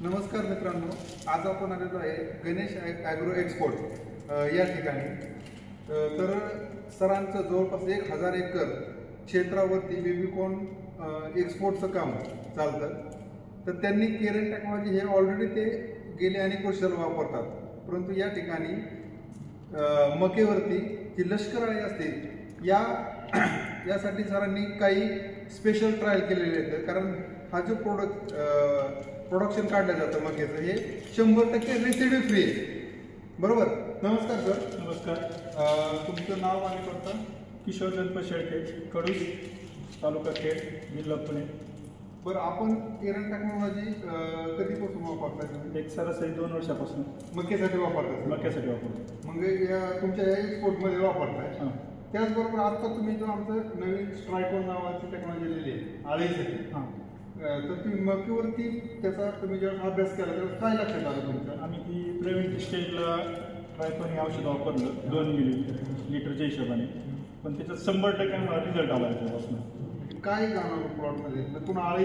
नमस्कार मित्रांनो, आज आपण आलेलो आहे गणेश ॲग्रो एक्सपोर्ट या ठिकाणी। तर सरांचं जवळपास 1000 एकर क्षेत्रावरती बेबीकॉर्न एक्सपोर्टचं काम चालतं। तर त्यांनी केरन टेक्नॉलॉजी हे ऑलरेडी ते गेले अनेक वर्षाला वापरतात, परंतु या ठिकाणी मकेवरती जी लष्कर अळी असते यासाठी सरांनी काही स्पेशल ट्रायल केलेले आहेत। कारण हा जो प्रोडक्शन काढलं जातं मक्याचं हे 100% रेसिड्यू फ्री आहे, बरोबर? नमस्कार सर। नमस्कार। तुमचं नाव आणि पत्ता? किशोर गणपत शेळके, कडूस, तालुका खेड, जिल्हा पुणे। बरं, आपण केरन टेक्नॉलॉजी कधीपासून वापरताय? एक सरासरी 2 वर्षापासून मक्यासाठी वापरतात? मक्यासाठी वापरतो। मग तुमच्या एक्सपोर्टमध्ये वापरताय। त्याचबरोबर आता तुम्ही जो आमचं नवीन स्ट्रायकॉन नावाची टेक्नॉलॉजी लिहिली आहे आळीसाठी, तर तुम्ही मकीवरती त्याचा तुम्ही जेव्हा अभ्यास केला तेव्हा काय लक्षात आलं तुमचं? आम्ही ती प्रिव्हेंटिव्ह स्टेजला ट्रायकॉन हे औषध वापरलं 2 मिलीलीटरच्या हिशोबाने, पण त्याच्यात 100% मला रिझल्ट आला त्याच्यापासून। काय जाणवलं प्लॉटमध्ये? पुन्हा आळी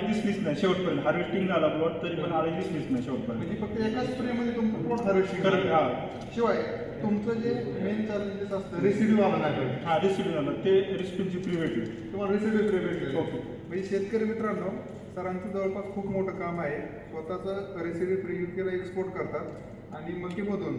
दिसलीच नाही शेवटपर्यंत। हार्वेस्टिंग झाला प्लॉट तरी पण आळी दिसलीच नाही शेवटपर्यंत। म्हणजे फक्त एकाच स्प्रेमध्ये तुमचं प्लॉट हार्वेस्टिंग शिवाय तुमचं जे मेन चॅलेंजेस असतं रेसिड्यू आला नाही? रेसिड्यू झालं, ते रेसिड्यूची प्रिव्हेंटिव्ह तुम्हाला रेसिड्यू प्रिव्हेंट. ओके. म्हणजे शेतकरी मित्रांनो, सरांचं जवळपास खूप मोठं काम आहे। स्वतःचं रेसिड्यू प्रिव्हेंटिव्हला एक्सपोर्ट करतात आणि मकीमधून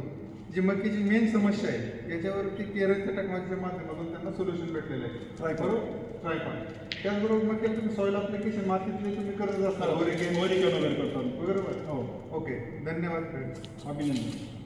जी मकीची मेन समस्या आहे याच्यावरती केरनच्या टेक्नॉलॉजीच्या माध्यमातून त्यांना सोल्युशन भेटलेलं आहे। ट्रायकॉन त्याचबरोबर मग तुम्ही सॉईल ॲप्लिकेशन मातीतले तुम्ही करत असणार, वगैरे करतो, बरोबर? हो. ओके, धन्यवाद फ्रेंड्स, अभिनंदन।